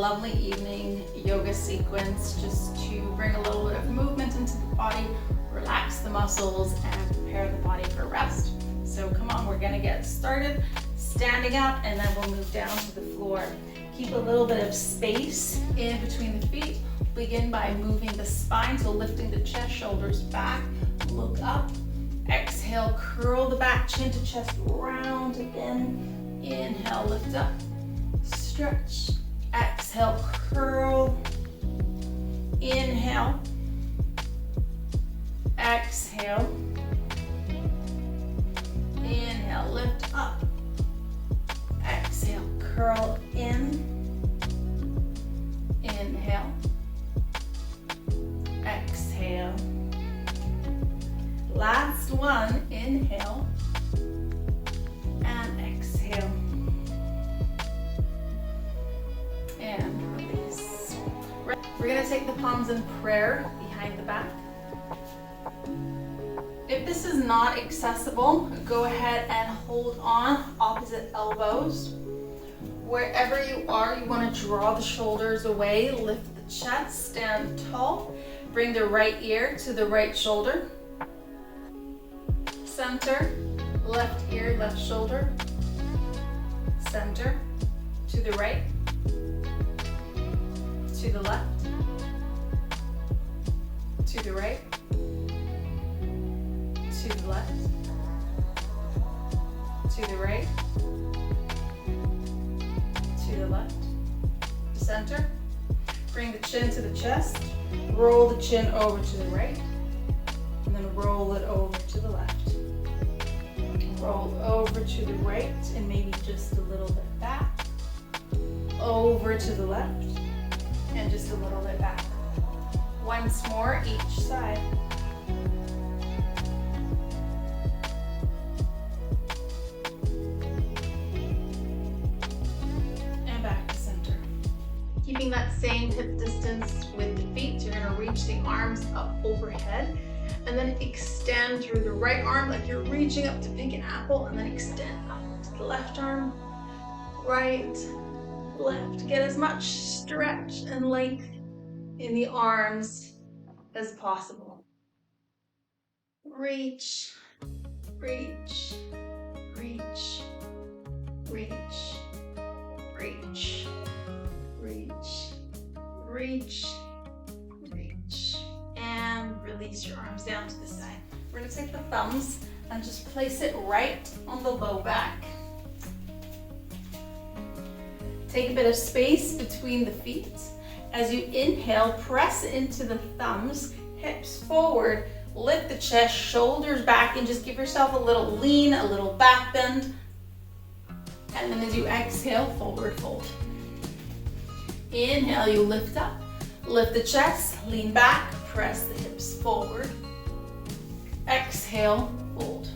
lovely evening yoga sequence just to bring a little bit of movement into the body, relax the muscles, and prepare the body for rest. So come on, we're gonna get started. Standing up, and then we'll move down to the floor. Keep a little bit of space in between the feet. Begin by moving the spine, so lifting the chest, shoulders back, look up. Exhale, curl the back, chin to chest, round again. Inhale, lift up, stretch. Exhale, curl. Inhale. Exhale. Inhale, lift up. Exhale, curl in. Inhale. Exhale. Last one, inhale. And exhale. And release. We're going to take the palms in prayer behind the back. If this is not accessible, go ahead and hold on opposite elbows. Wherever you are, you want to draw the shoulders away, lift the chest, stand tall. Bring the right ear to the right shoulder. Center, left ear, left shoulder. Center, to the right, to the left, to the right, to the left, to the right, to the left, center. Bring the chin to the chest, roll the chin over to the right, and then roll it over to the left. Roll over to the right, and maybe just a little bit back. Over to the left, and just a little bit back. Once more, each side. Keeping that same hip distance with the feet, you're going to reach the arms up overhead and then extend through the right arm like you're reaching up to pick an apple, and then extend up to the left arm, right, left. Get as much stretch and length in the arms as possible. Reach, reach, reach, reach, reach. Reach, reach, reach, and release your arms down to the side. We're going to take the thumbs and just place it right on the low back. Take a bit of space between the feet. As you inhale, press into the thumbs, hips forward, lift the chest, shoulders back, and just give yourself a little lean, a little back bend. And then as you exhale, forward fold. Inhale, you lift up, lift the chest, lean back, press the hips forward. Exhale, fold.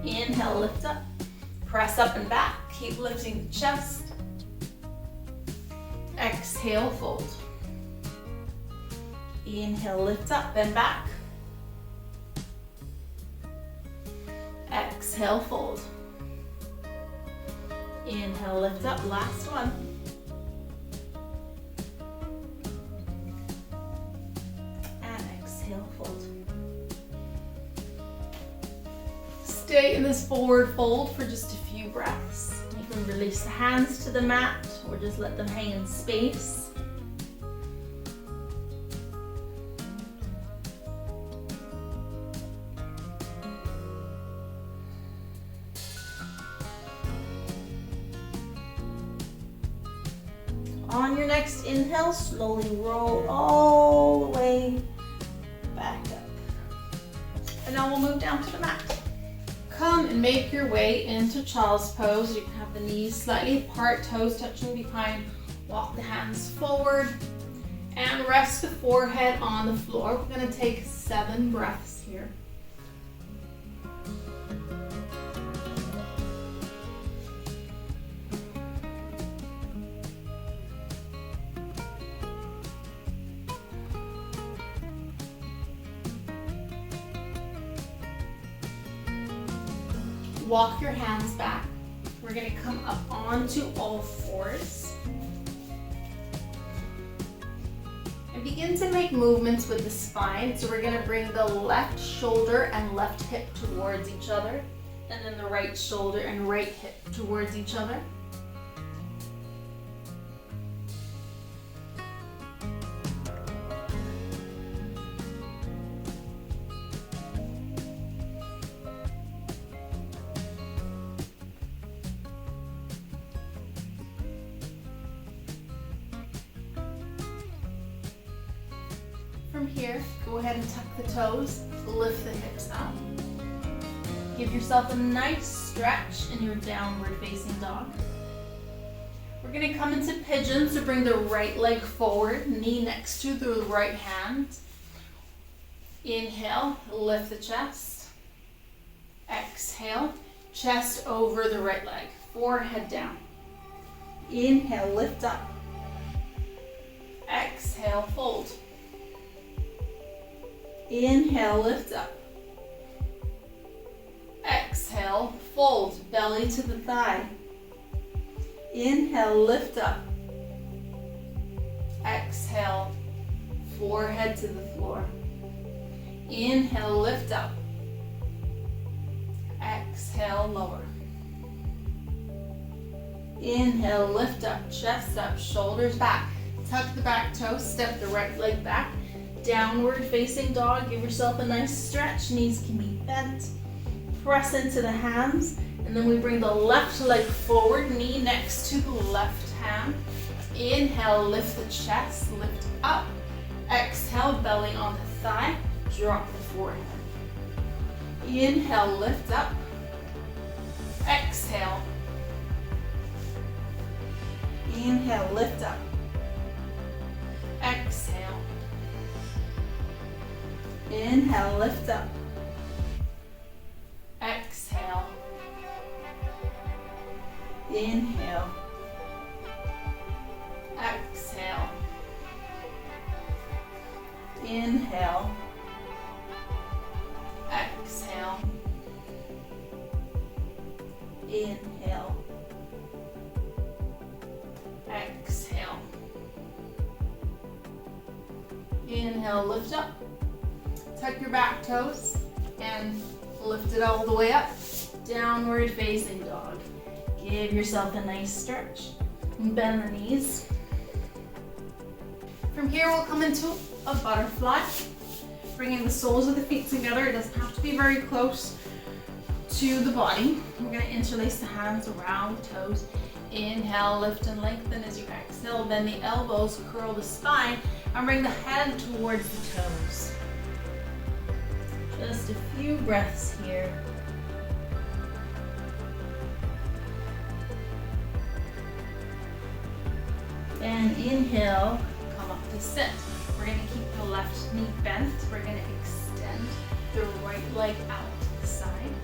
Inhale, lift up, press up and back, keep lifting the chest. Exhale, fold. Inhale, lift up, then back. Exhale, fold. Inhale, lift up, last one. Fold. Stay in this forward fold for just a few breaths. You can release the hands to the mat or just let them hang in space. On your next inhale, slowly roll all the way back up. And now we'll move down to the mat. Come and make your way into child's pose. You can have the knees slightly apart, toes touching behind. Walk the hands forward and rest the forehead on the floor. We're going to take 7 breaths here. Walk your hands back. We're going to come up onto all fours. And begin to make movements with the spine. So we're gonna bring the left shoulder and left hip towards each other, and then the right shoulder and right hip towards each other. From here, go ahead and tuck the toes, lift the hips up. Give yourself a nice stretch in your downward facing dog. We're gonna come into pigeon, so bring the right leg forward, knee next to the right hand. Inhale, lift the chest. Exhale, chest over the right leg, forehead down. Inhale, lift up. Exhale, fold. Inhale, lift up. Exhale, fold, belly to the thigh. Inhale, lift up. Exhale, forehead to the floor. Inhale, lift up. Exhale, lower. Inhale, lift up, chest up, shoulders back. Tuck the back toes, step the right leg back. Downward facing dog, give yourself a nice stretch, knees can be bent. Press into the hands, and then we bring the left leg forward, knee next to the left hand. Inhale, lift the chest, lift up. Exhale, belly on the thigh, drop the forehead. Inhale, lift up. Exhale. Inhale, lift up. Exhale. Inhale, lift up. Exhale. Inhale. Exhale. Inhale. Exhale. Inhale. Exhale. Inhale, lift up. Tuck your back toes and lift it all the way up. Downward facing dog. Give yourself a nice stretch. Bend the knees. From here, we'll come into a butterfly. Bringing the soles of the feet together. It doesn't have to be very close to the body. We're going to interlace the hands around the toes. Inhale, lift and lengthen as you exhale. Bend the elbows, curl the spine, and bring the head towards the toes. Just a few breaths here. And inhale, come up to sit. We're going to keep the left knee bent. We're going to extend the right leg out to the side.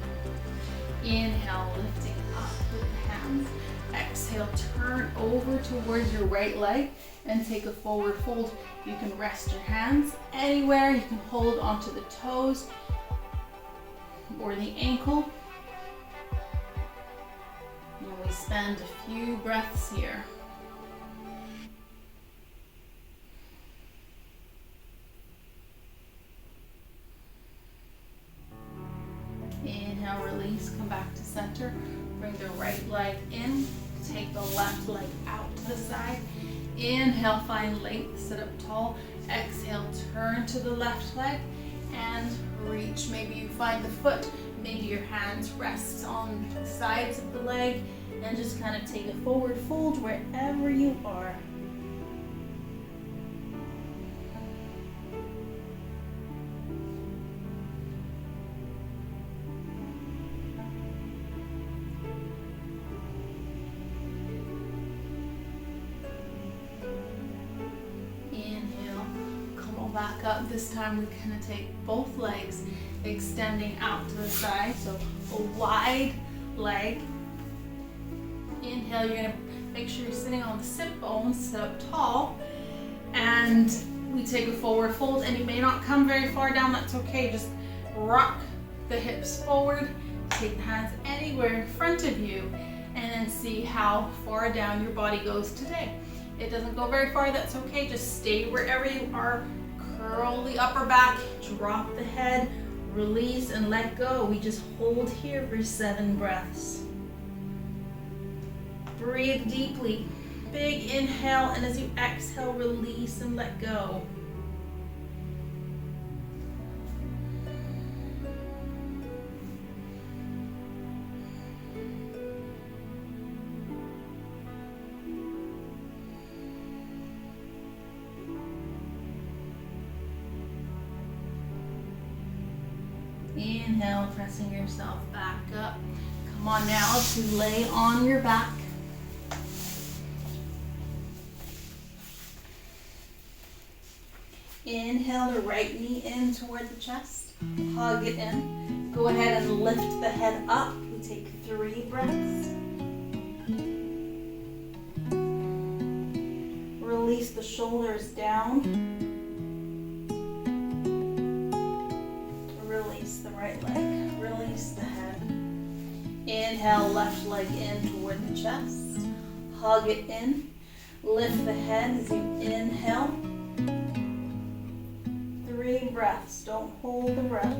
Inhale, lifting up with the hands. Exhale, turn over towards your right leg and take a forward fold. You can rest your hands anywhere. You can hold onto the toes or the ankle. And we spend a few breaths here. Inhale, release, come back to center. Bring the right leg in. Take the left leg out to the side. Inhale, find length, sit up tall. Exhale, turn to the left leg and reach. Maybe you find the foot, maybe your hands rest on the sides of the leg, and just kind of take a forward fold wherever you are. Back up. This time we're going to take both legs extending out to the side, so a wide leg. Inhale, you're going to make sure you're sitting on the sit bones, sit up tall, and we take a forward fold. And you may not come very far down, that's okay. Just rock the hips forward, take the hands anywhere in front of you, and then see how far down your body goes today. it doesn't go very far, that's okay. Just stay wherever you are. Curl the upper back, drop the head, release and let go. We just hold here for 7 breaths. Breathe deeply. Big inhale, and as you exhale, release and let go. Inhale, pressing yourself back up. Come on now to lay on your back. Inhale the right knee in toward the chest. Hug it in. Go ahead and lift the head up. We take 3 breaths. Release the shoulders down. Release the right leg. Release the head. Inhale, left leg in toward the chest. Hug it in. Lift the head as you inhale. 3 breaths. Don't hold the breath.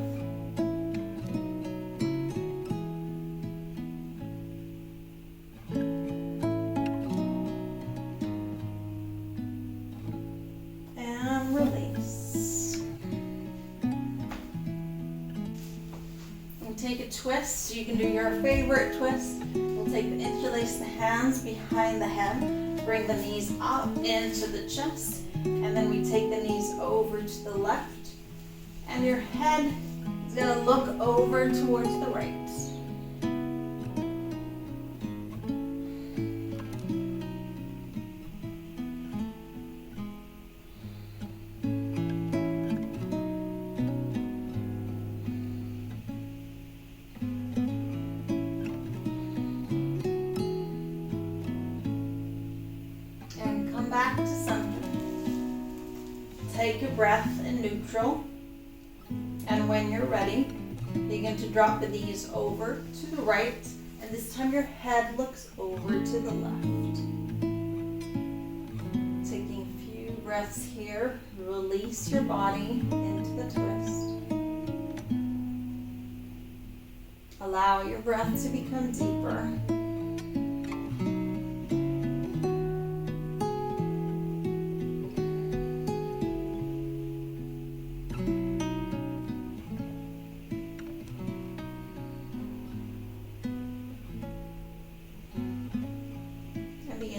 And release. And take a twist. You can do your favorite twist. We'll interlace the hands behind the head. Bring the knees up into the chest. And then we take the knees over to the left. And your head is going to look over towards the right. And come back to center. Take a breath in neutral. And when you're ready, begin to drop the knees over to the right. And this time your head looks over to the left. Taking a few breaths here. Release your body into the twist. Allow your breath to become deeper.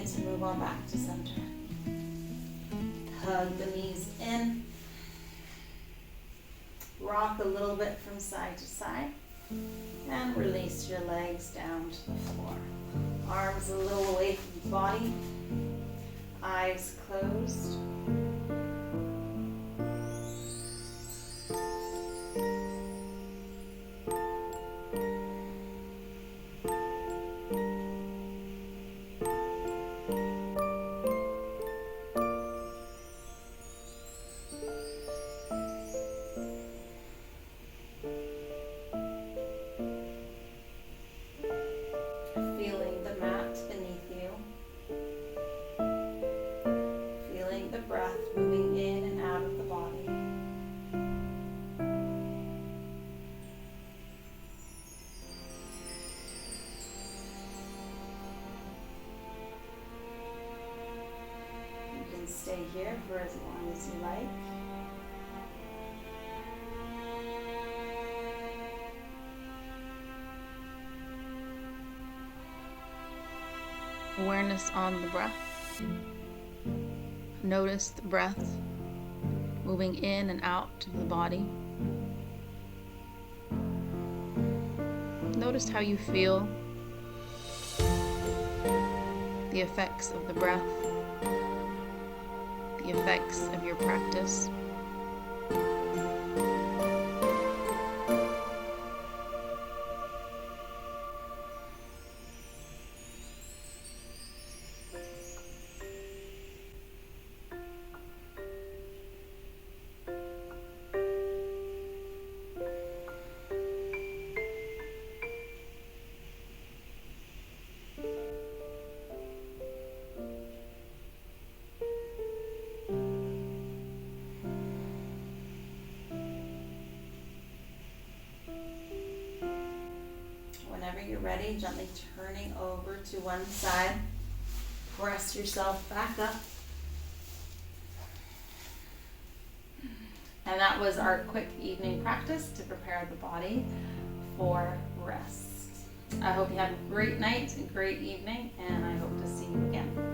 To move on back to center. Hug the knees in. Rock a little bit from side to side. And release your legs down to the floor. Arms a little away from the body. Eyes closed. Feeling the mat beneath you. Feeling the breath moving in and out of the body. You can stay here for as long as you like. Awareness on the breath. Notice the breath moving in and out of the body. Notice how you feel the effects of the breath, the effects of your practice. you're ready, gently turning over to one side. Press yourself back up. And that was our quick evening practice to prepare the body for rest. I hope you have a great night, a great evening, and I hope to see you again.